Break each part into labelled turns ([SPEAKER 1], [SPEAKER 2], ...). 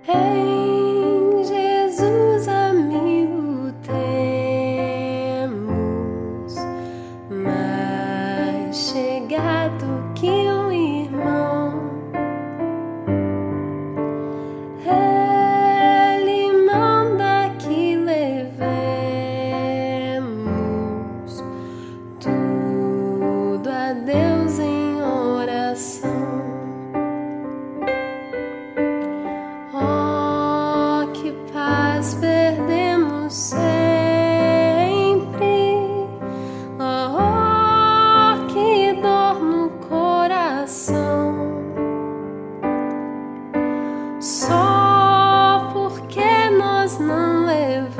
[SPEAKER 1] Em Jesus, amigo, temos mais chegado que um irmão. Ele manda que levemos tudo a Deus em oração. Perdemos sempre, oh, que dor no coração, só porque nós não levamos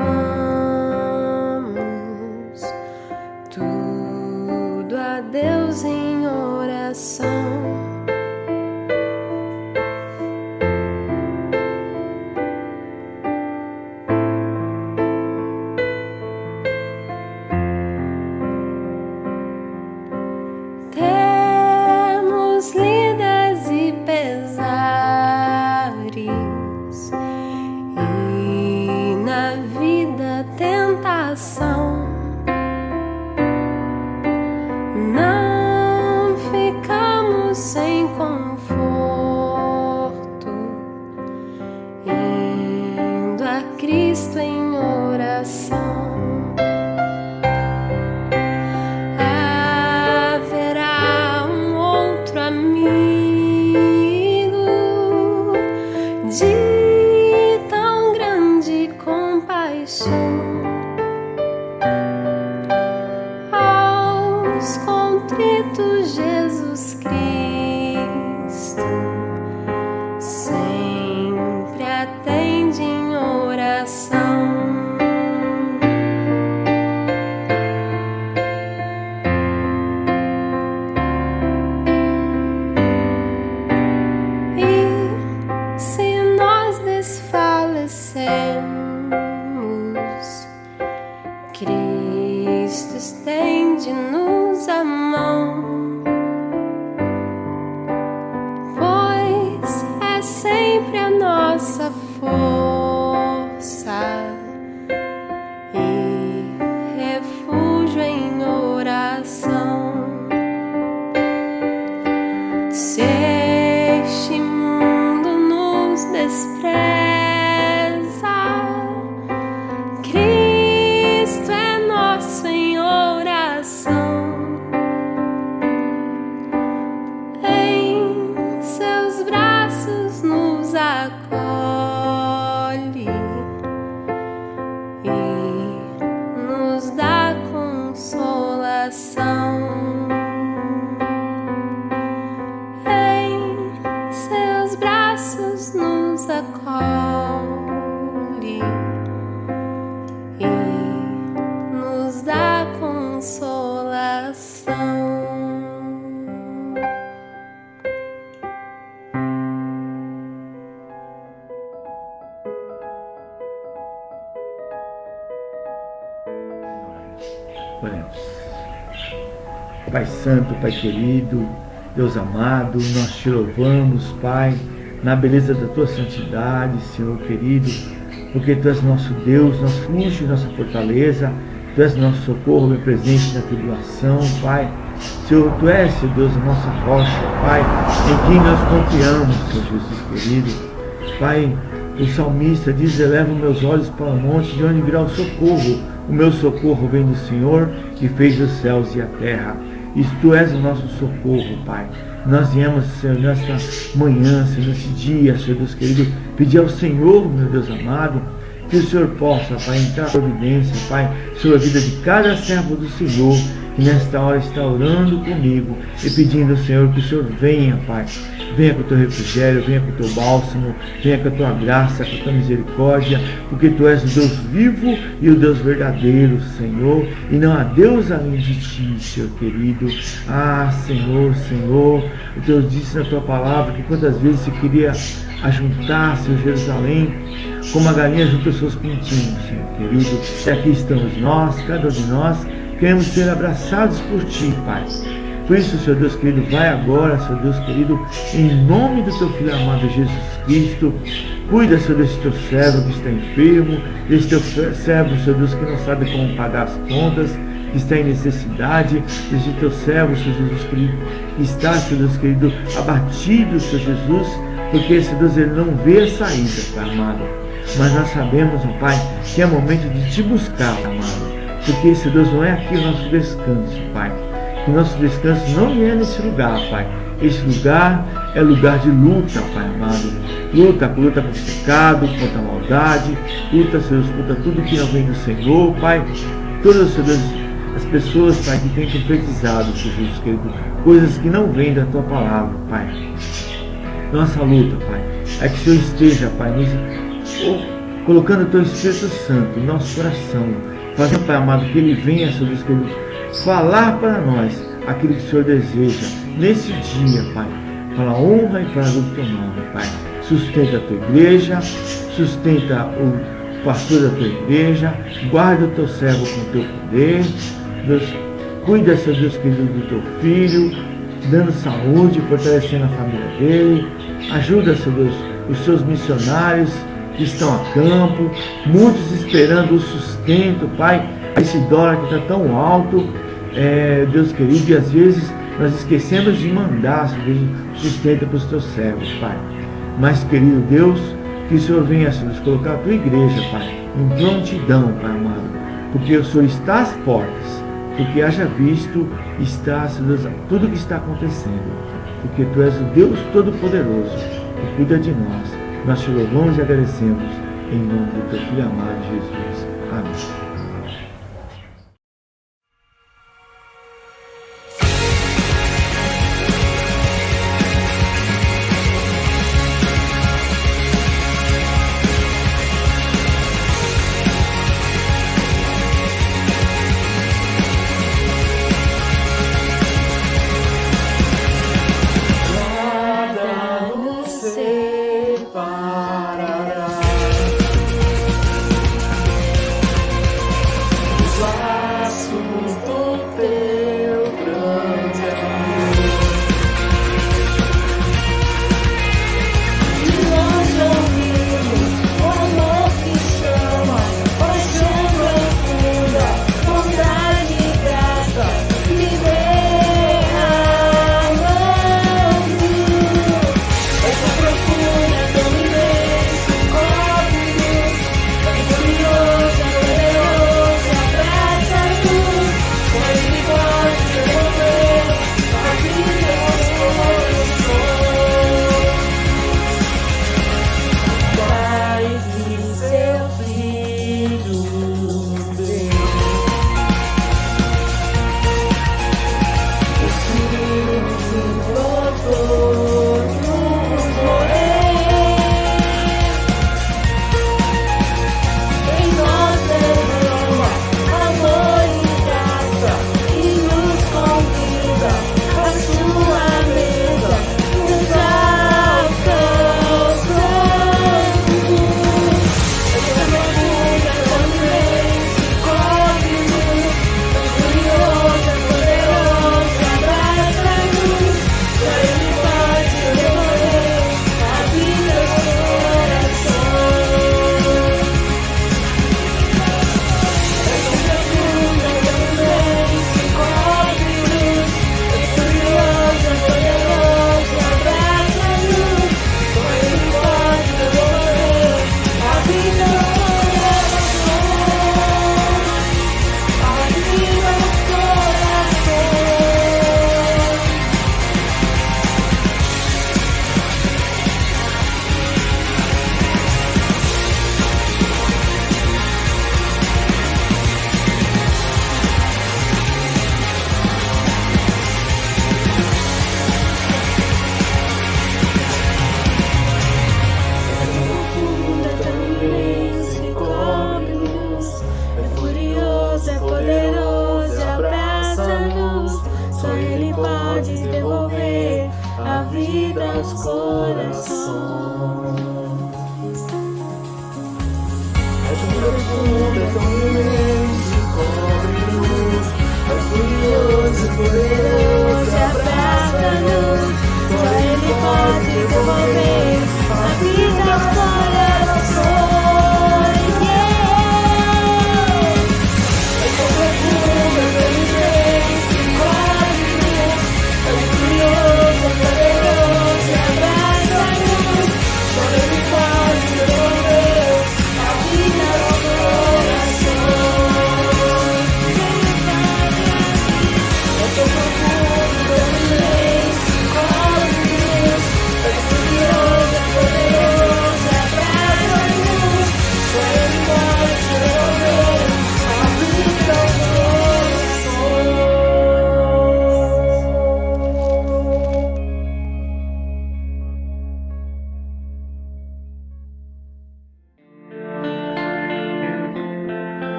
[SPEAKER 1] tudo a Deus em oração. Lidas e pesares, e na vida tentação, não ficamos sem conforto, indo a Cristo em oração. De tão grande compaixão, aos contritos Jesus Cristo sempre atende em oração. Desfalecemos, Cristo estende-nos a mão, pois é sempre a nossa força e refúgio em oração. Se este mundo nos despreza, acolhe e nos dá consolação. Em seus braços nos acolhe e nos dá consolação.
[SPEAKER 2] Oremos. Pai Santo, Pai querido, Deus amado, nós te louvamos, Pai, na beleza da tua santidade, Senhor querido, porque tu és nosso Deus, nosso refúgio, nossa fortaleza, tu és nosso socorro, meu presente na tribulação, Pai. Senhor, tu és, Senhor Deus, a nossa rocha, Pai, em quem nós confiamos, Senhor Jesus querido. Pai, o salmista diz: eleva meus olhos para o monte, de onde virá o socorro. O meu socorro vem do Senhor, que fez os céus e a terra. E tu és o nosso socorro, Pai. Nós viemos, Senhor, nesta manhã, Senhor, nesse dia, Senhor Deus querido, pedir ao Senhor, meu Deus amado, que o Senhor possa, Pai, entrar em providência, Pai, sobre a vida de cada servo do Senhor, que nesta hora está orando comigo e pedindo ao Senhor que o Senhor venha, Pai. Venha com o teu refrigério, venha com o teu bálsamo, venha com a tua graça, com a tua misericórdia, porque tu és o Deus vivo e o Deus verdadeiro, Senhor, e não há Deus além de ti, Senhor querido. Ah, Senhor, Senhor, o Deus disse na tua palavra que quantas vezes se queria ajuntar, Senhor, Jerusalém, como a galinha junta os seus pintinhos, Senhor querido. E aqui estamos nós, cada um de nós, queremos ser abraçados por ti, Pai. Por isso, Senhor Deus querido, vai agora, Senhor Deus querido, em nome do teu Filho amado Jesus Cristo, Cuida, Senhor, desse teu servo que está enfermo, desse teu servo, Senhor Deus, que não sabe como pagar as contas, que está em necessidade, desse teu servo, Senhor Jesus querido, que está, Senhor Deus querido, abatido, Senhor Jesus, porque, Senhor Deus, ele não vê a saída, Pai amado. Mas nós sabemos, ó Pai, que é momento de te buscar, Pai amado. Porque, Senhor Deus, não é aqui o nosso descanso, Pai. Que o nosso descanso não é nesse lugar, Pai. Esse lugar é lugar de luta, Pai amado. Luta contra o pecado, contra a maldade. Luta, Senhor Deus, contra tudo que não vem do Senhor, Pai. Todas, Senhor Deus, as pessoas, Pai, que têm profetizado, Senhor Jesus querido, coisas que não vêm da Tua palavra, Pai. Nossa luta, Pai, é que o Senhor esteja, Pai, colocando o Teu Espírito Santo em nosso coração, fazendo, Pai amado, que Ele venha, Senhor Deus querido, falar para nós aquilo que o Senhor deseja nesse dia, Pai, para a honra e para a glória do Teu nome, Pai. Sustenta a Tua igreja, sustenta o pastor da Tua igreja, guarda o Teu servo com o Teu poder, Deus, cuida, Senhor Deus querido, do Teu filho, dando saúde, fortalecendo a família dele, ajuda, Senhor Deus, os seus missionários que estão a campo, muitos esperando o sustento, Pai, esse dólar que está tão alto, Deus querido, e às vezes nós esquecemos de mandar, Senhor Deus, sustento para os Teus servos, Pai. Mas, querido Deus, que o Senhor venha, Senhor Deus, colocar a Tua igreja, Pai, em prontidão, Pai amado, porque o Senhor está às portas, porque haja visto, está, Senhor Deus, tudo o que está acontecendo, porque Tu és o Deus Todo-Poderoso, que cuida de nós. Nós te louvamos e agradecemos, em nome do Teu Filho amado, Jesus. Amém.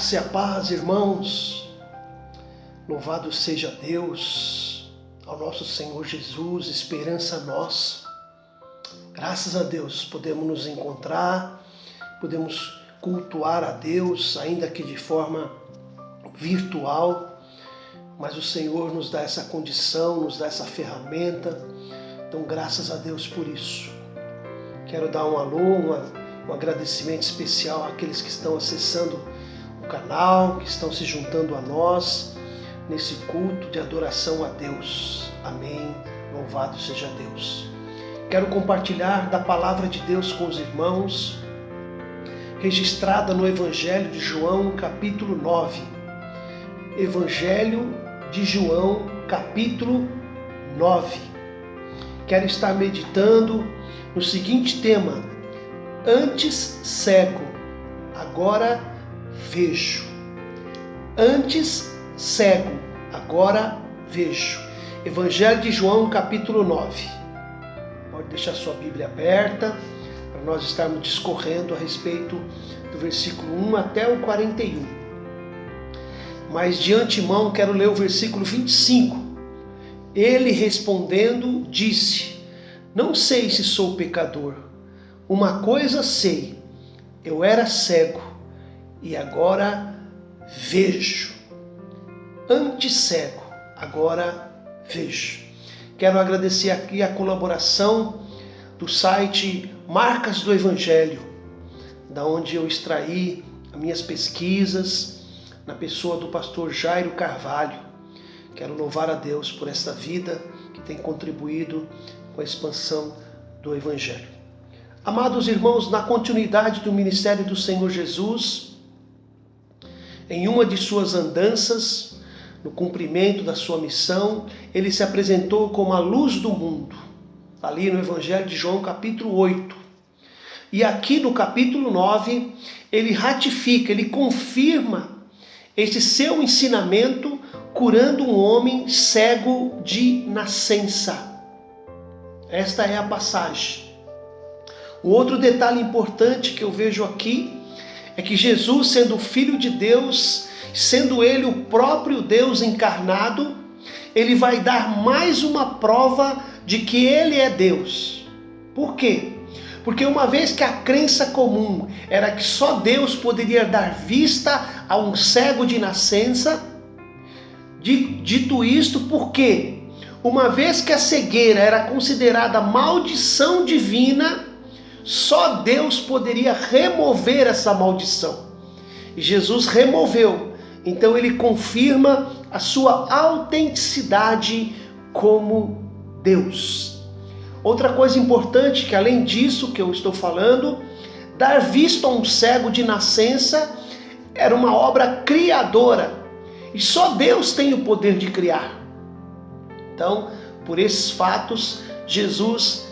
[SPEAKER 3] Graça e a paz, irmãos. Louvado seja Deus, ao nosso Senhor Jesus, esperança nossa. Graças a Deus podemos nos encontrar, podemos cultuar a Deus, ainda que de forma virtual, mas o Senhor nos dá essa condição, nos dá essa ferramenta. Então, graças a Deus por isso. Quero dar um alô, um agradecimento especial àqueles que estão acessando o canal, que estão se juntando a nós nesse culto de adoração a Deus. Amém. Louvado seja Deus. Quero compartilhar da palavra de Deus com os irmãos, registrada no Evangelho de João, capítulo 9. Evangelho de João, capítulo 9. Quero estar meditando no seguinte tema: antes cego, agora vejo. Antes cego, agora vejo. Evangelho de João, capítulo 9. Pode deixar sua Bíblia aberta para nós estarmos discorrendo a respeito do versículo 1 até o 41. Mas de antemão quero ler o versículo 25. Ele respondendo disse: não sei se sou pecador. Uma coisa sei, eu era cego e agora vejo. Antes cego, agora vejo. Quero agradecer aqui a colaboração do site Marcas do Evangelho, da onde eu extraí as minhas pesquisas na pessoa do pastor Jairo Carvalho. Quero louvar a Deus por esta vida que tem contribuído com a expansão do Evangelho. Amados irmãos, na continuidade do ministério do Senhor Jesus, em uma de suas andanças, no cumprimento da sua missão, ele se apresentou como a luz do mundo, ali no Evangelho de João, capítulo 8. E aqui no capítulo 9, ele ratifica, ele confirma esse seu ensinamento, curando um homem cego de nascença. Esta é a passagem. O outro detalhe importante que eu vejo aqui é que Jesus, sendo Filho de Deus, sendo Ele o próprio Deus encarnado, Ele vai dar mais uma prova de que Ele é Deus. Por quê? Porque uma vez que a crença comum era que só Deus poderia dar vista a um cego de nascença, dito isto, porque uma vez que a cegueira era considerada maldição divina, só Deus poderia remover essa maldição. E Jesus removeu. Então ele confirma a sua autenticidade como Deus. Outra coisa importante, que além disso que eu estou falando, dar vista a um cego de nascença era uma obra criadora. E só Deus tem o poder de criar. Então, por esses fatos, Jesus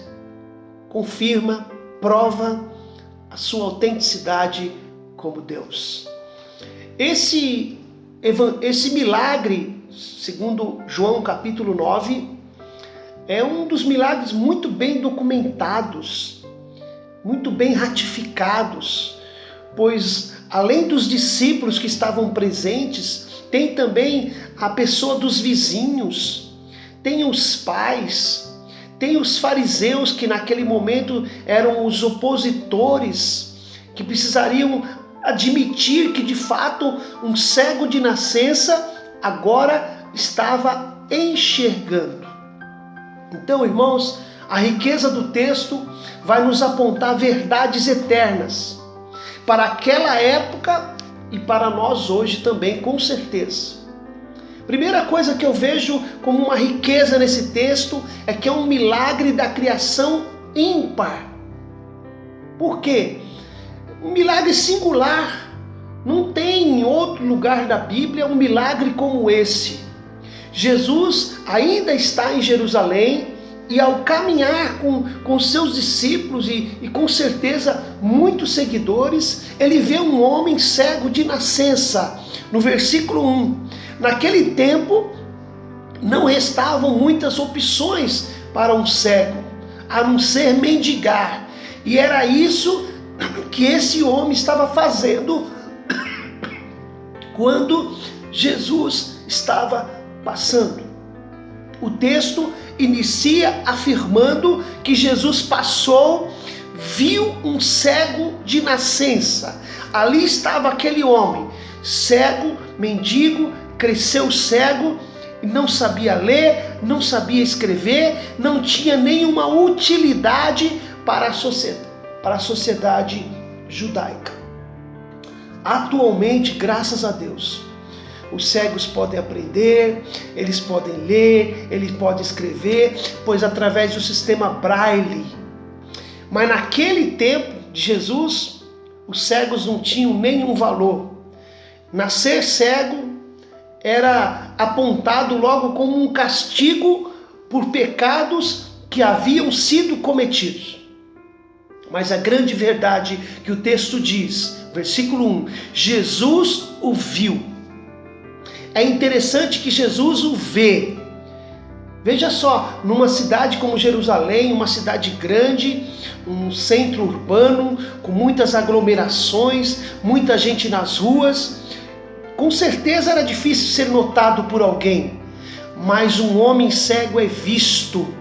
[SPEAKER 3] confirma, prova a sua autenticidade como Deus. Esse milagre, segundo João capítulo 9, é um dos milagres muito bem documentados, muito bem ratificados, pois além dos discípulos que estavam presentes, tem também a pessoa dos vizinhos, tem os pais, tem os fariseus que naquele momento eram os opositores, que precisariam admitir que de fato um cego de nascença agora estava enxergando. Então, irmãos, a riqueza do texto vai nos apontar verdades eternas para aquela época e para nós hoje também, com certeza. Primeira coisa que eu vejo como uma riqueza nesse texto é que é um milagre da criação ímpar. Por quê? Um milagre singular. Não tem em outro lugar da Bíblia um milagre como esse. Jesus ainda está em Jerusalém e ao caminhar com seus discípulos e com certeza muitos seguidores, ele vê um homem cego de nascença. No versículo 1, naquele tempo não restavam muitas opções para um cego, a não ser mendigar. E era isso que esse homem estava fazendo quando Jesus estava passando. O texto inicia afirmando que Jesus passou, viu um cego de nascença. Ali estava aquele homem, cego, mendigo, cresceu cego, não sabia ler, não sabia escrever, não tinha nenhuma utilidade para a sociedade judaica. Atualmente, graças a Deus, os cegos podem aprender, eles podem ler, eles podem escrever, pois através do sistema Braille. Mas naquele tempo de Jesus, os cegos não tinham nenhum valor. Nascer cego era apontado logo como um castigo por pecados que haviam sido cometidos. Mas a grande verdade que o texto diz, versículo 1, Jesus o viu. É interessante que Jesus o vê. Veja só, numa cidade como Jerusalém, uma cidade grande, um centro urbano, com muitas aglomerações, muita gente nas ruas, com certeza era difícil ser notado por alguém, mas um homem cego é visto.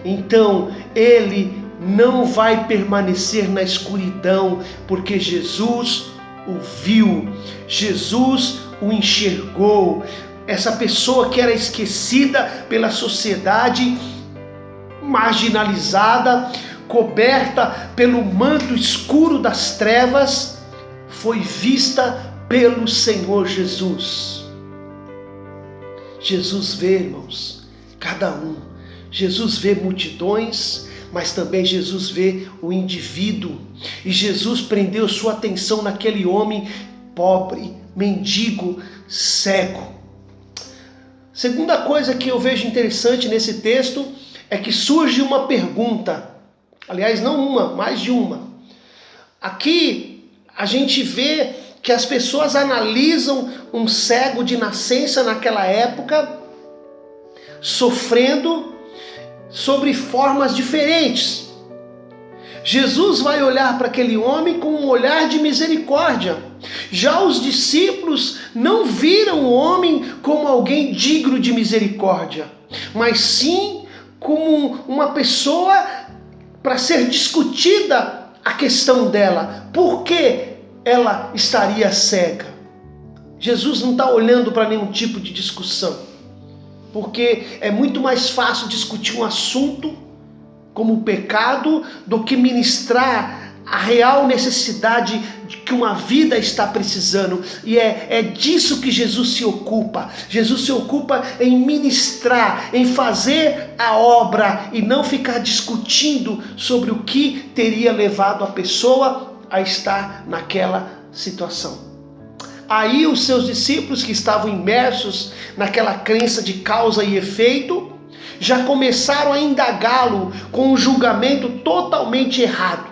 [SPEAKER 3] Então, ele não vai permanecer na escuridão, porque Jesus o viu, Jesus o enxergou. Essa pessoa que era esquecida pela sociedade, marginalizada, coberta pelo manto escuro das trevas, foi vista pelo Senhor Jesus. Jesus vê, irmãos, cada um. Jesus vê multidões, mas também Jesus vê o indivíduo. E Jesus prendeu sua atenção naquele homem pobre, mendigo, cego. Segunda coisa que eu vejo interessante nesse texto é que surge uma pergunta. Aliás, não uma, mais de uma. Aqui a gente vê que as pessoas analisam um cego de nascença naquela época sofrendo sobre formas diferentes. Jesus vai olhar para aquele homem com um olhar de misericórdia. Já os discípulos não viram o homem como alguém digno de misericórdia, mas sim como uma pessoa para ser discutida a questão dela. Por que ela estaria cega? Jesus não está olhando para nenhum tipo de discussão, porque é muito mais fácil discutir um assunto como o pecado do que ministrar a real necessidade de que uma vida está precisando. E é disso que Jesus se ocupa. Jesus se ocupa em ministrar, em fazer a obra e não ficar discutindo sobre o que teria levado a pessoa a estar naquela situação. Aí os seus discípulos, que estavam imersos naquela crença de causa e efeito, já começaram a indagá-lo com um julgamento totalmente errado.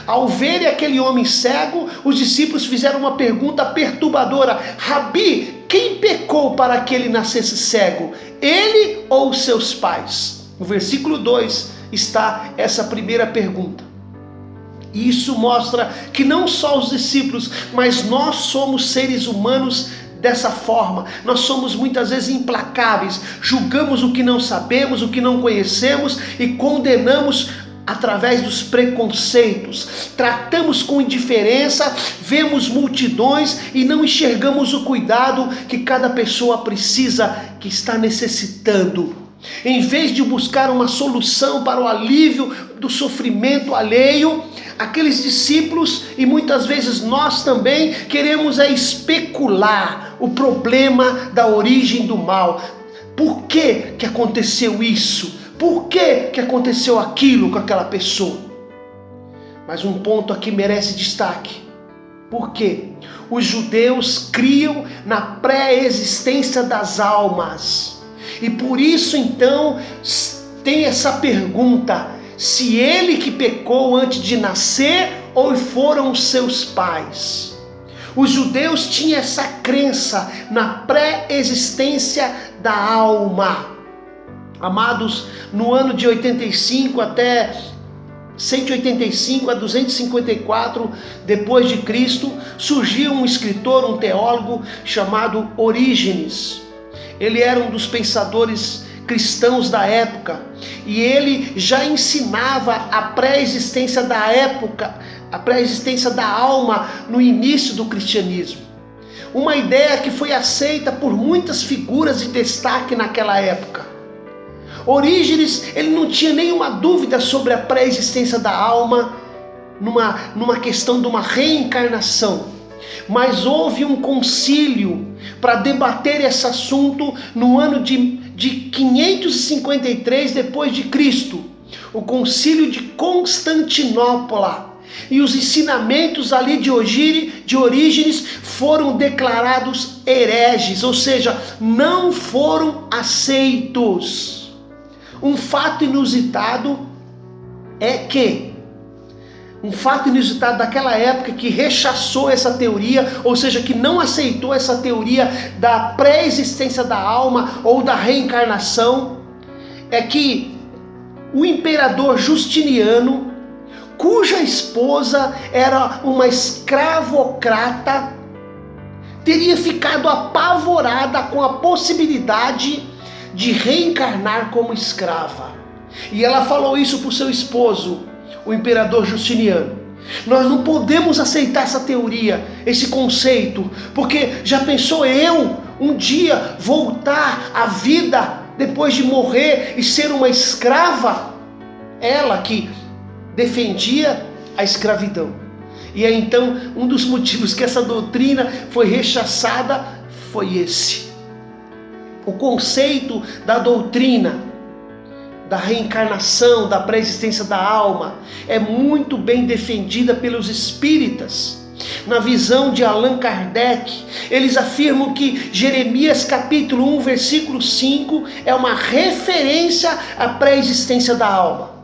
[SPEAKER 3] Ao verem aquele homem cego, os discípulos fizeram uma pergunta perturbadora: Rabi, quem pecou para que ele nascesse cego? Ele ou seus pais? No versículo 2 está essa primeira pergunta. E isso mostra que não só os discípulos, mas nós somos seres humanos dessa forma. Nós somos muitas vezes implacáveis, julgamos o que não sabemos, o que não conhecemos e condenamos através dos preconceitos. Tratamos com indiferença, vemos multidões e não enxergamos o cuidado que cada pessoa precisa, que está necessitando. Em vez de buscar uma solução para o alívio do sofrimento alheio, aqueles discípulos e muitas vezes nós também queremos especular o problema da origem do mal. Por que aconteceu isso? Por que aconteceu aquilo com aquela pessoa? Mas um ponto aqui merece destaque. Por quê? Os judeus criam na pré-existência das almas. E por isso então tem essa pergunta: se ele que pecou antes de nascer ou foram seus pais? Os judeus tinham essa crença na pré-existência da alma. Amados, no ano de 85 até 185 a 254 depois de Cristo, surgiu um escritor, um teólogo chamado Orígenes. Ele era um dos pensadores cristãos da época e ele já ensinava a pré-existência da época, a pré-existência da alma no início do cristianismo. Uma ideia que foi aceita por muitas figuras de destaque naquela época. Orígenes, ele não tinha nenhuma dúvida sobre a pré-existência da alma numa questão de uma reencarnação. Mas houve um concílio para debater esse assunto no ano de 553 depois de Cristo, o concílio de Constantinopla. E os ensinamentos ali de Orígenes foram declarados hereges, ou seja, não foram aceitos. Um fato inusitado daquela época que rechaçou essa teoria, ou seja, que não aceitou essa teoria da pré-existência da alma ou da reencarnação, é que o imperador Justiniano, cuja esposa era uma escravocrata, teria ficado apavorada com a possibilidade de reencarnar como escrava. E ela falou isso para o seu esposo, o imperador Justiniano. Nós não podemos aceitar essa teoria, esse conceito, porque já pensou eu um dia voltar à vida depois de morrer e ser uma escrava? Ela que defendia a escravidão. E aí então um dos motivos que essa doutrina foi rechaçada foi esse. O conceito da doutrina da reencarnação, da pré-existência da alma, é muito bem defendida pelos espíritas. Na visão de Allan Kardec, eles afirmam que Jeremias capítulo 1, versículo 5 é uma referência à pré-existência da alma.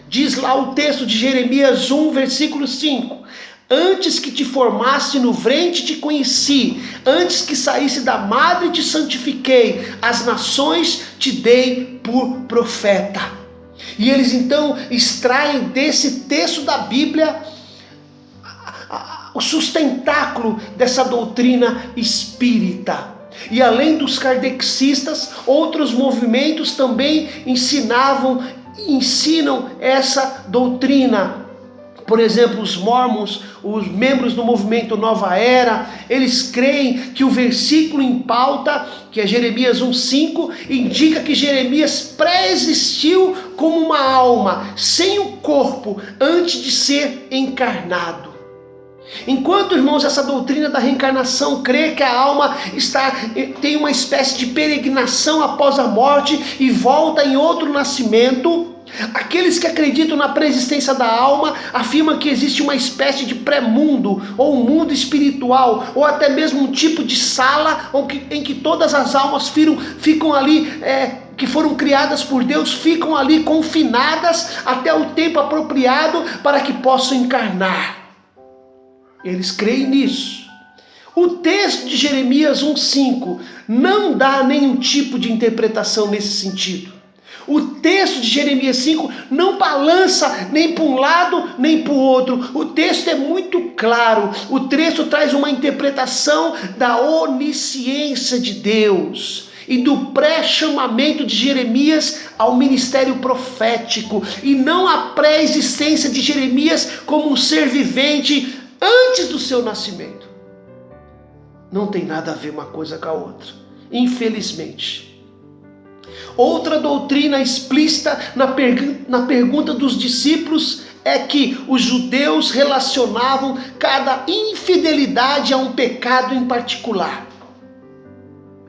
[SPEAKER 3] Diz lá o texto de Jeremias 1, versículo 5: antes que te formasse no ventre te conheci, antes que saísse da madre te santifiquei, as nações te dei por profeta. E eles então extraem desse texto da Bíblia o sustentáculo dessa doutrina espírita. E além dos kardecistas, outros movimentos também ensinam essa doutrina. Por exemplo, os mormons, os membros do movimento Nova Era, eles creem que o versículo em pauta, que é Jeremias 1,5, indica que Jeremias pré-existiu como uma alma, sem o corpo, antes de ser encarnado. Enquanto, irmãos, essa doutrina da reencarnação crê que a alma tem uma espécie de peregrinação após a morte e volta em outro nascimento, aqueles que acreditam na pré-existência da alma afirmam que existe uma espécie de pré-mundo, ou um mundo espiritual, ou até mesmo um tipo de sala em que todas as almas ficam ali, que foram criadas por Deus, ficam ali confinadas até o tempo apropriado para que possam encarnar. Eles creem nisso. O texto de Jeremias 1,5 não dá nenhum tipo de interpretação nesse sentido. O texto de Jeremias 5 não balança nem para um lado nem para o outro. O texto é muito claro. O texto traz uma interpretação da onisciência de Deus e do pré-chamamento de Jeremias ao ministério profético, e não a pré-existência de Jeremias como um ser vivente antes do seu nascimento. Não tem nada a ver uma coisa com a outra, infelizmente. Outra doutrina explícita na pergunta dos discípulos é que os judeus relacionavam cada infidelidade a um pecado em particular.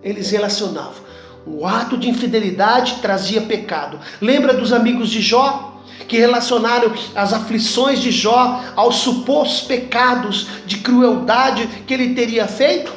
[SPEAKER 3] Eles relacionavam. O ato de infidelidade trazia pecado. Lembra dos amigos de Jó? Que relacionaram as aflições de Jó aos supostos pecados de crueldade que ele teria feito?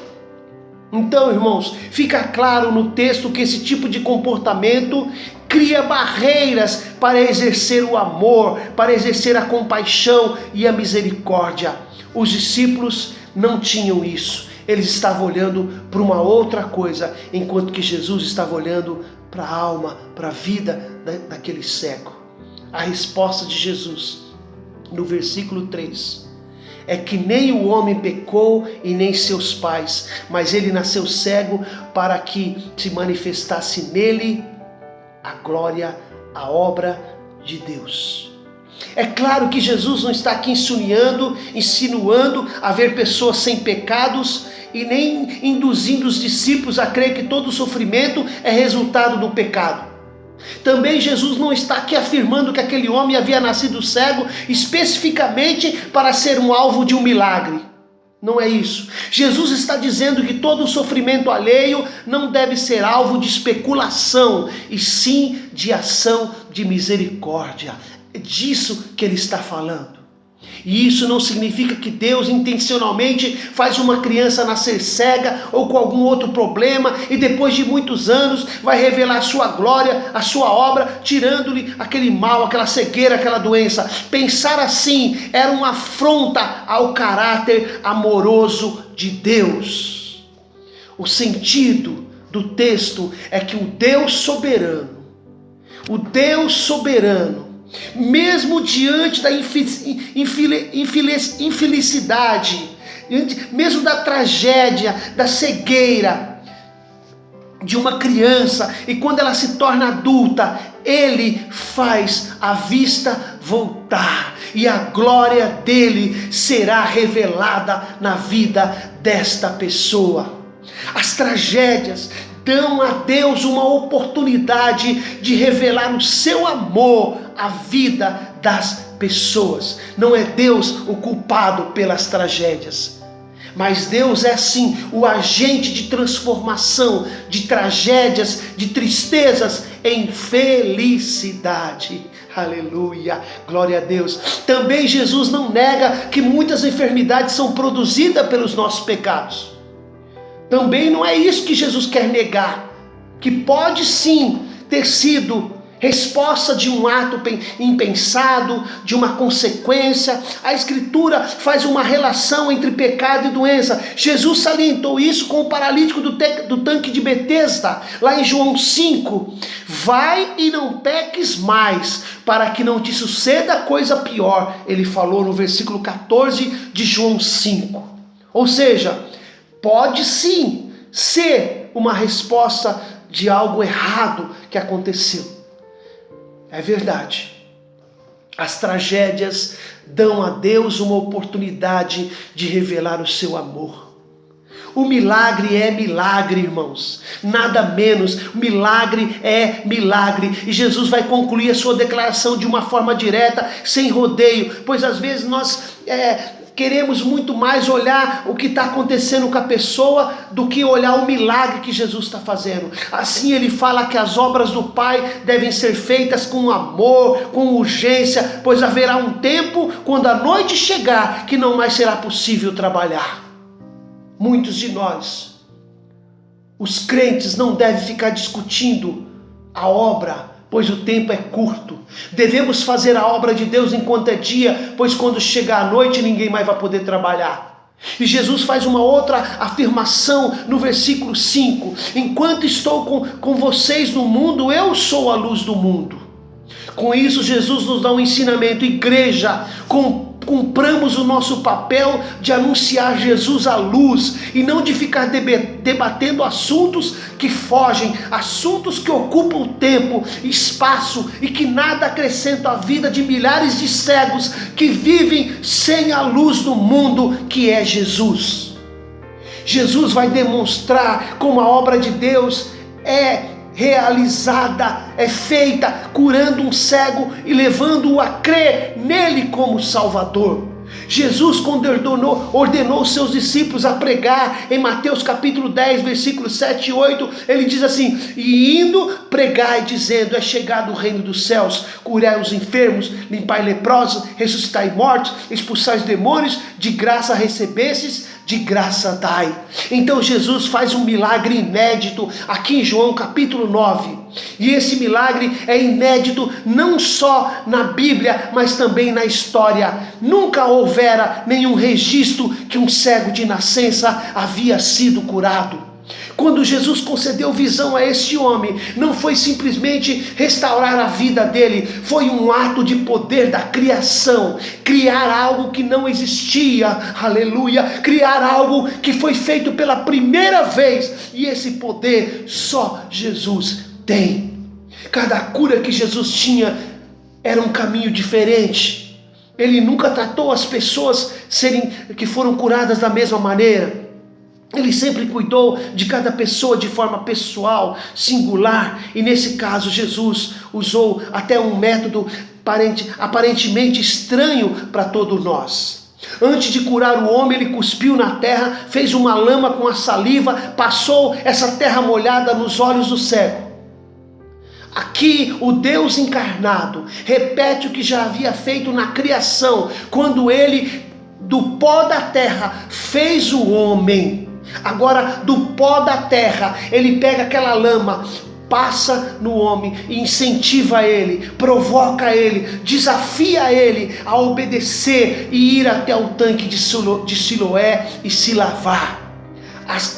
[SPEAKER 3] Então, irmãos, fica claro no texto que esse tipo de comportamento cria barreiras para exercer o amor, para exercer a compaixão e a misericórdia. Os discípulos não tinham isso. Eles estavam olhando para uma outra coisa, enquanto que Jesus estava olhando para a alma, para a vida daquele cego. A resposta de Jesus, no versículo 3, é que nem o homem pecou e nem seus pais, mas ele nasceu cego para que se manifestasse nele a glória, a obra de Deus. É claro que Jesus não está aqui insinuando haver pessoas sem pecados e nem induzindo os discípulos a crer que todo sofrimento é resultado do pecado. Também Jesus não está aqui afirmando que aquele homem havia nascido cego especificamente para ser um alvo de um milagre. Não é isso. Jesus está dizendo que todo sofrimento alheio não deve ser alvo de especulação, e sim de ação de misericórdia. É disso que ele está falando. E isso não significa que Deus intencionalmente faz uma criança nascer cega ou com algum outro problema e depois de muitos anos vai revelar a sua glória, a sua obra, tirando-lhe aquele mal, aquela cegueira, aquela doença. Pensar assim era uma afronta ao caráter amoroso de Deus. O sentido do texto é que o Deus soberano, mesmo diante da infelicidade, mesmo da tragédia, da cegueira de uma criança, e quando ela se torna adulta, ele faz a vista voltar, e a glória dele será revelada na vida desta pessoa. As tragédias dão a Deus uma oportunidade de revelar o seu amor à vida das pessoas. Não é Deus o culpado pelas tragédias, mas Deus é sim o agente de transformação de tragédias, de tristezas, em felicidade. Aleluia, glória a Deus. Também Jesus não nega que muitas enfermidades são produzidas pelos nossos pecados. Também não é isso que Jesus quer negar, que pode sim ter sido resposta de um ato impensado, de uma consequência. A Escritura faz uma relação entre pecado e doença. Jesus salientou isso com o paralítico do tanque de Betesda, lá em João 5. Vai e não peques mais, para que não te suceda coisa pior. Ele falou no versículo 14 de João 5. Ou seja, pode sim ser uma resposta de algo errado que aconteceu. É verdade. As tragédias dão a Deus uma oportunidade de revelar o seu amor. O milagre é milagre, irmãos. Nada menos. O milagre é milagre. E Jesus vai concluir a sua declaração de uma forma direta, sem rodeio. Pois às vezes nós queremos muito mais olhar o que está acontecendo com a pessoa do que olhar o milagre que Jesus está fazendo. Assim ele fala que as obras do Pai devem ser feitas com amor, com urgência, pois haverá um tempo, quando a noite chegar, que não mais será possível trabalhar. Muitos de nós, os crentes, não devem ficar discutindo a obra, pois o tempo é curto. Devemos fazer a obra de Deus enquanto é dia, pois quando chegar a noite ninguém mais vai poder trabalhar. E Jesus faz uma outra afirmação no versículo 5. Enquanto estou com vocês no mundo, eu sou a luz do mundo. Com isso Jesus nos dá um ensinamento. Igreja, cumpramos o nosso papel de anunciar Jesus à luz e não de ficar debatendo assuntos que fogem, assuntos que ocupam tempo, espaço e que nada acrescentam à vida de milhares de cegos que vivem sem a luz do mundo, que é Jesus. Jesus vai demonstrar como a obra de Deus é realizada, é feita, curando um cego e levando-o a crer nele como Salvador. Jesus, quando ordenou seus discípulos a pregar, em Mateus capítulo 10, versículos 7 e 8, ele diz assim: e indo, pregai, dizendo, é chegado o reino dos céus, curai os enfermos, limpai leprosos, ressuscitai mortos, expulsai os demônios, de graça recebestes, de graça dai. Então Jesus faz um milagre inédito aqui em João capítulo 9. E esse milagre é inédito não só na Bíblia, mas também na história. Nunca houvera nenhum registro que um cego de nascença havia sido curado. Quando Jesus concedeu visão a este homem, não foi simplesmente restaurar a vida dele, foi um ato de poder da criação, criar algo que não existia, aleluia, criar algo que foi feito pela primeira vez, e esse poder só Jesus tem. Cada cura que Jesus tinha era um caminho diferente. Ele nunca tratou as pessoas que foram curadas da mesma maneira. Ele sempre cuidou de cada pessoa de forma pessoal, singular, e nesse caso Jesus usou até um método aparentemente estranho para todos nós. Antes de curar o homem, ele cuspiu na terra, fez uma lama com a saliva, passou essa terra molhada nos olhos do cego. Aqui o Deus encarnado repete o que já havia feito na criação, quando ele do pó da terra fez o homem. Agora do pó da terra ele pega aquela lama, passa no homem e incentiva ele, provoca ele, desafia ele a obedecer e ir até o tanque de Siloé e se lavar.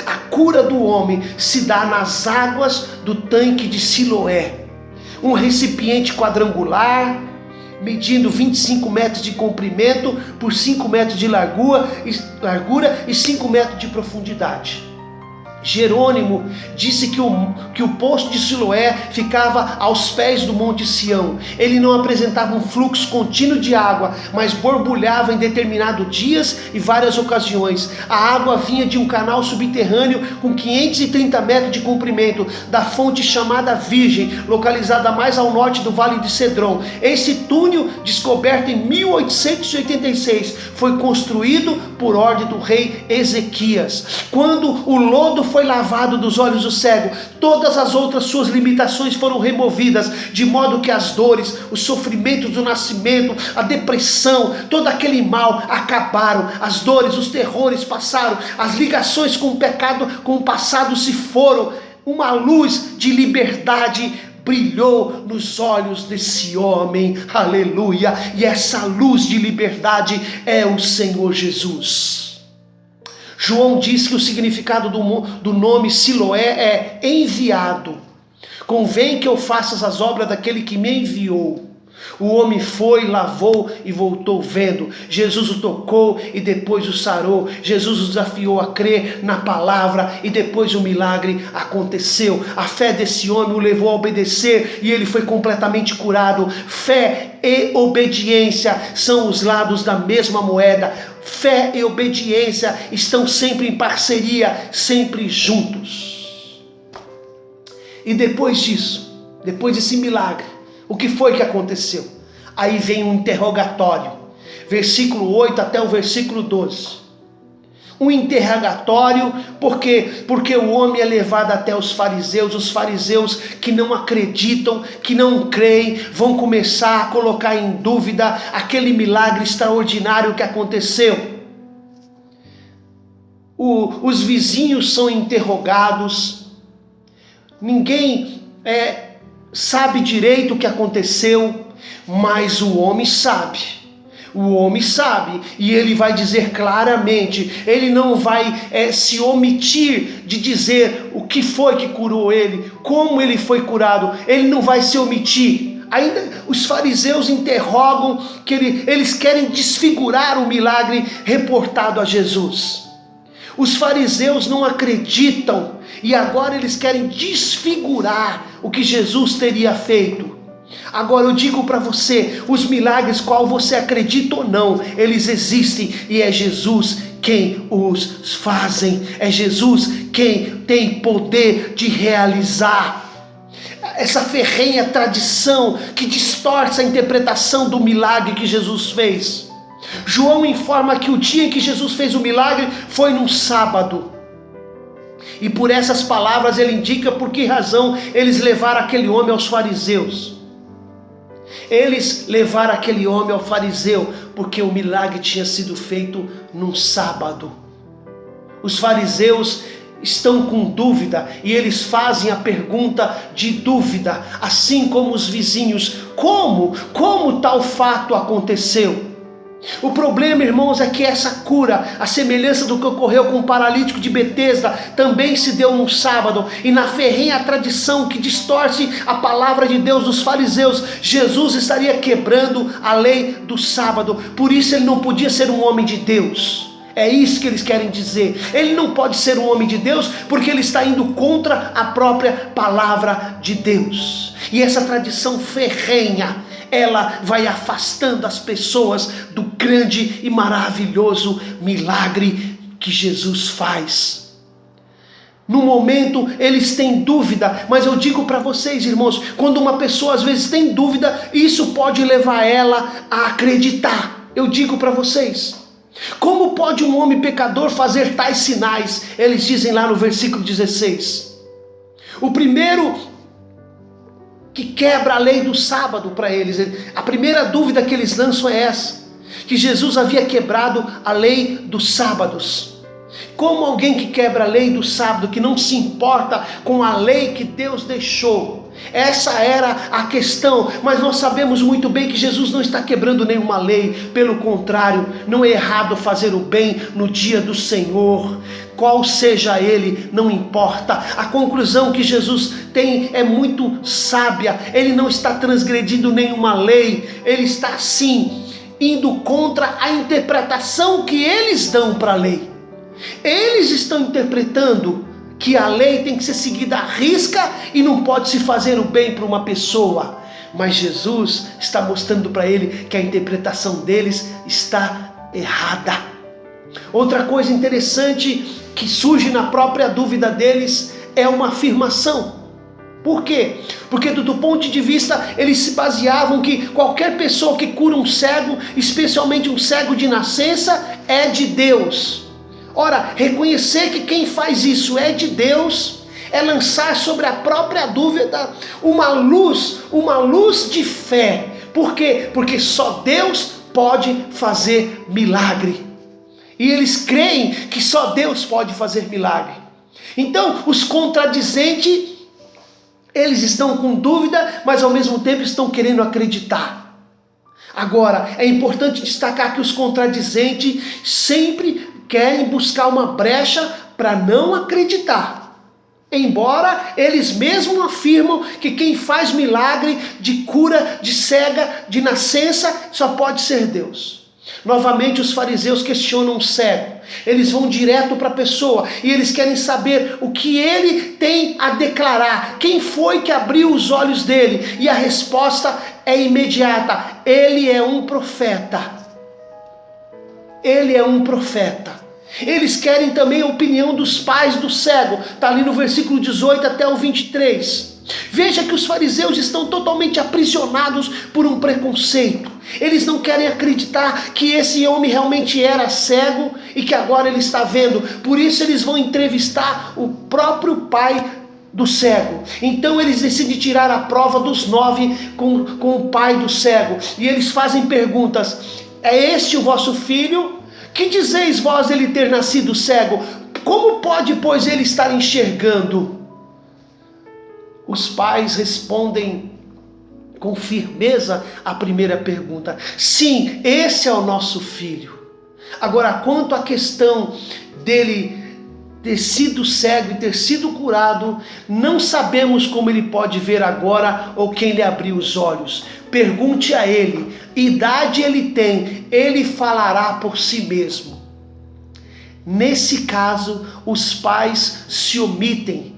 [SPEAKER 3] A cura do homem se dá nas águas do tanque de Siloé, um recipiente quadrangular, medindo 25 metros de comprimento por 5 metros de largura e 5 metros de profundidade. Jerônimo disse que o poço de Siloé ficava aos pés do Monte Sião. Ele não apresentava um fluxo contínuo de água, mas borbulhava em determinados dias e várias ocasiões. A água vinha de um canal subterrâneo com 530 metros de comprimento, da fonte chamada Virgem, localizada mais ao norte do Vale de Cedron. Esse túnel, descoberto em 1886, foi construído por ordem do rei Ezequias. Quando o lodo foi lavado dos olhos do cego, todas as outras suas limitações foram removidas, de modo que as dores, os sofrimentos do nascimento, a depressão, todo aquele mal acabaram, as dores, os terrores passaram, as ligações com o pecado, com o passado se foram, uma luz de liberdade brilhou nos olhos desse homem, aleluia, e essa luz de liberdade é o Senhor Jesus. João diz que o significado do nome Siloé é enviado. Convém que eu faça as obras daquele que me enviou. O homem foi, lavou e voltou vendo. Jesus o tocou e depois o sarou. Jesus o desafiou a crer na palavra e depois o milagre aconteceu. A fé desse homem o levou a obedecer e ele foi completamente curado. Fé e obediência são os lados da mesma moeda. Fé e obediência estão sempre em parceria, sempre juntos. E depois disso, depois desse milagre, o que foi que aconteceu? Aí vem um interrogatório, versículo 8 até o versículo 12. Um interrogatório, porque o homem é levado até os fariseus que não acreditam, que não creem, vão começar a colocar em dúvida aquele milagre extraordinário que aconteceu. Os vizinhos são interrogados, ninguém sabe direito o que aconteceu, mas o homem sabe. O homem sabe, e ele vai dizer claramente, ele não vai se omitir de dizer o que foi que curou ele, como ele foi curado, ele não vai se omitir. Ainda os fariseus interrogam, que eles querem desfigurar o milagre reportado a Jesus. Os fariseus não acreditam, e agora eles querem desfigurar o que Jesus teria feito. Agora eu digo para você, os milagres, qual você acredita ou não, eles existem e é Jesus quem os fazem, é Jesus quem tem poder de realizar. Essa ferrenha tradição que distorce a interpretação do milagre que Jesus fez. João informa que o dia em que Jesus fez o milagre foi num sábado. E por essas palavras ele indica por que razão eles levaram aquele homem aos fariseus. Eles levaram aquele homem ao fariseu porque o milagre tinha sido feito num sábado. Os fariseus estão com dúvida e eles fazem a pergunta de dúvida, assim como os vizinhos: como tal fato aconteceu? O problema, irmãos, é que essa cura, a semelhança do que ocorreu com o paralítico de Betesda, também se deu num sábado, e na ferrenha tradição que distorce a palavra de Deus dos fariseus, Jesus estaria quebrando a lei do sábado, por isso ele não podia ser um homem de Deus. É isso que eles querem dizer. Ele não pode ser um homem de Deus porque ele está indo contra a própria palavra de Deus. E essa tradição ferrenha, ela vai afastando as pessoas do grande e maravilhoso milagre que Jesus faz. No momento eles têm dúvida, mas eu digo para vocês, irmãos, quando uma pessoa às vezes tem dúvida, isso pode levar ela a acreditar. Eu digo para vocês, como pode um homem pecador fazer tais sinais? Eles dizem lá no versículo 16. O primeiro que quebra a lei do sábado para eles, a primeira dúvida que eles lançam é essa, que Jesus havia quebrado a lei dos sábados. Como alguém que quebra a lei do sábado, que não se importa com a lei que Deus deixou? Essa era a questão, mas nós sabemos muito bem que Jesus não está quebrando nenhuma lei, pelo contrário, não é errado fazer o bem no dia do Senhor, qual seja ele, não importa. A conclusão que Jesus tem é muito sábia, ele não está transgredindo nenhuma lei, ele está sim indo contra a interpretação que eles dão para a lei. Eles estão interpretando que a lei tem que ser seguida à risca e não pode se fazer o bem para uma pessoa. Mas Jesus está mostrando para ele que a interpretação deles está errada. Outra coisa interessante que surge na própria dúvida deles é uma afirmação. Por quê? Porque do ponto de vista, eles se baseavam que qualquer pessoa que cura um cego, especialmente um cego de nascença, é de Deus. Ora, reconhecer que quem faz isso é de Deus, é lançar sobre a própria dúvida uma luz de fé. Por quê? Porque só Deus pode fazer milagre. E eles creem que só Deus pode fazer milagre. Então, os contradizentes, eles estão com dúvida, mas ao mesmo tempo estão querendo acreditar. Agora, é importante destacar que os contradizentes sempre querem buscar uma brecha para não acreditar. Embora eles mesmos afirmam que quem faz milagre de cura, de cega, de nascença, só pode ser Deus. Novamente os fariseus questionam o cego. Eles vão direto para a pessoa e eles querem saber o que ele tem a declarar. Quem foi que abriu os olhos dele? E a resposta é imediata. Ele é um profeta. Ele é um profeta. Eles querem também a opinião dos pais do cego. Está ali no versículo 18 até o 23. Veja que os fariseus estão totalmente aprisionados por um preconceito. Eles não querem acreditar que esse homem realmente era cego e que agora ele está vendo. Por isso eles vão entrevistar o próprio pai do cego. Então eles decidem tirar a prova dos 9 com o pai do cego. E eles fazem perguntas. É este o vosso filho? Que dizeis vós ele ter nascido cego? Como pode, pois, ele estar enxergando? Os pais respondem com firmeza a primeira pergunta. Sim, esse é o nosso filho. Agora, quanto à questão dele ter sido cego e ter sido curado, não sabemos como ele pode ver agora ou quem lhe abriu os olhos. Pergunte a ele, idade ele tem, ele falará por si mesmo. Nesse caso, os pais se omitem.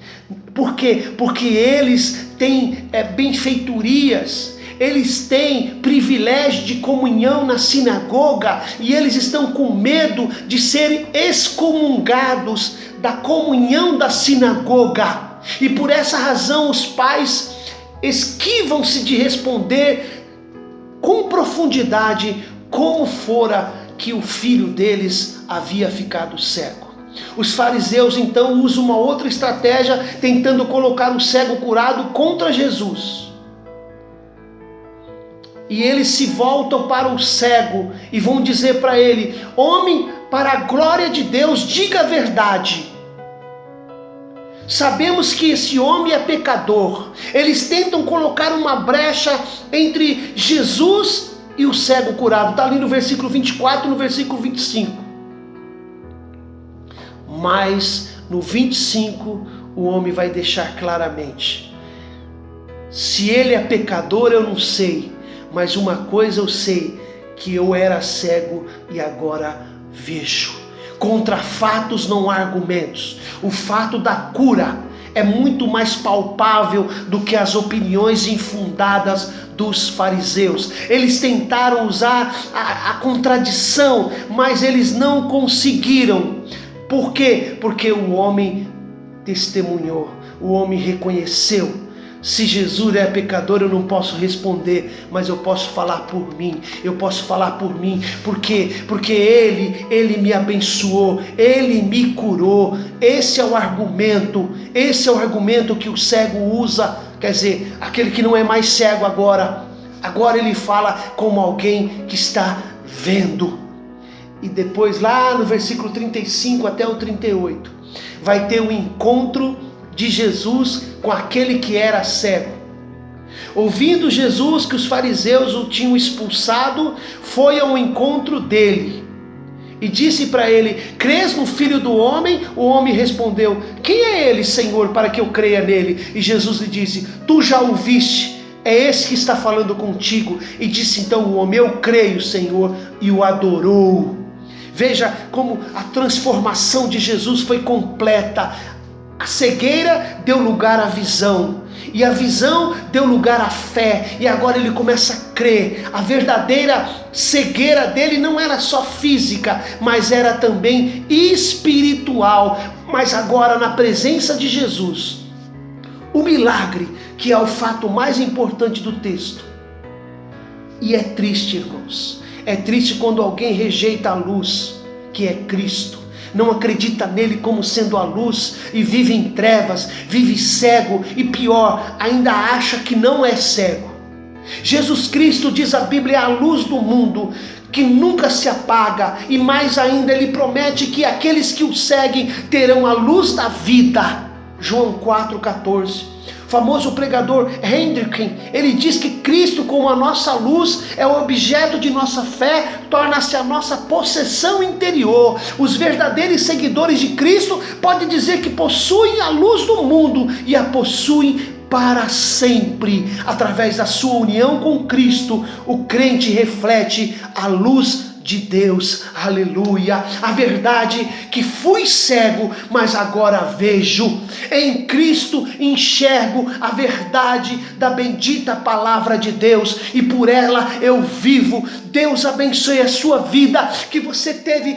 [SPEAKER 3] Por quê? Porque eles têm benfeitorias, eles têm privilégio de comunhão na sinagoga e eles estão com medo de serem excomungados da comunhão da sinagoga. E por essa razão os pais esquivam-se de responder com profundidade como fora que o filho deles havia ficado cego. Os fariseus então usam uma outra estratégia, tentando colocar o cego curado contra Jesus. E eles se voltam para o cego e vão dizer para ele: homem, para a glória de Deus, diga a verdade. Sabemos que esse homem é pecador. Eles tentam colocar uma brecha entre Jesus e o cego curado. Está ali no versículo 24 e no versículo 25. Mas no 25 o homem vai deixar claramente: se ele é pecador eu não sei, mas uma coisa eu sei, que eu era cego e agora vejo. Contra fatos não há argumentos. O fato da cura é muito mais palpável do que as opiniões infundadas dos fariseus. Eles tentaram usar a contradição, mas eles não conseguiram. Por quê? Porque o homem testemunhou, o homem reconheceu. Se Jesus é pecador, eu não posso responder, mas eu posso falar por mim. Eu posso falar por mim, porque Ele me abençoou, Ele me curou. Esse é o argumento que o cego usa. Quer dizer, aquele que não é mais cego agora ele fala como alguém que está vendo. E depois lá no versículo 35 até o 38, vai ter o encontro de Jesus com aquele que era cego. Ouvindo Jesus que os fariseus o tinham expulsado, foi ao encontro dele e disse para ele: crês no Filho do Homem? O homem respondeu: quem é ele, Senhor, para que eu creia nele? E Jesus lhe disse: tu já o viste, é esse que está falando contigo. E disse então o homem: eu creio, Senhor, e o adorou. Veja como a transformação de Jesus foi completa. A cegueira deu lugar à visão, e a visão deu lugar à fé, e agora ele começa a crer. A verdadeira cegueira dele não era só física, mas era também espiritual. Mas agora, na presença de Jesus, o milagre, que é o fato mais importante do texto. E é triste, irmãos, é triste quando alguém rejeita a luz, que é Cristo. não acredita nele como sendo a luz e vive em trevas, vive cego e pior, ainda acha que não é cego. Jesus Cristo, diz a Bíblia, é a luz do mundo, que nunca se apaga, e mais ainda ele promete que aqueles que o seguem terão a luz da vida. João 4,14. O famoso pregador Hendrick, ele diz que Cristo, como a nossa luz, é o objeto de nossa fé, torna-se a nossa possessão interior. Os verdadeiros seguidores de Cristo podem dizer que possuem a luz do mundo e a possuem para sempre. Através da sua união com Cristo, o crente reflete a luz de Deus, aleluia. A verdade que fui cego, mas agora vejo. Em Cristo enxergo a verdade da bendita palavra de Deus e por ela eu vivo. Deus abençoe a sua vida, que você teve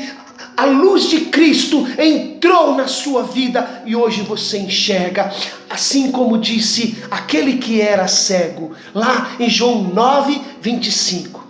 [SPEAKER 3] a luz de Cristo, entrou na sua vida e hoje você enxerga. Assim como disse aquele que era cego, lá em João 9:25.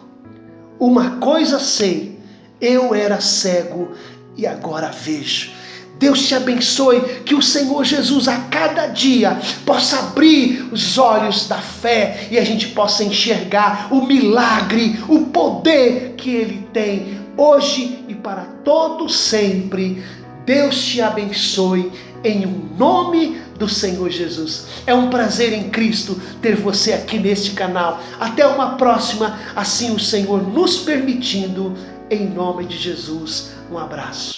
[SPEAKER 3] Uma coisa sei, eu era cego e agora vejo. Deus te abençoe, que o Senhor Jesus a cada dia possa abrir os olhos da fé e a gente possa enxergar o milagre, o poder que Ele tem hoje e para todo sempre. Deus te abençoe em nome do Senhor Jesus. É um prazer em Cristo ter você aqui neste canal. Até uma próxima, assim o Senhor nos permitindo, em nome de Jesus. Um abraço.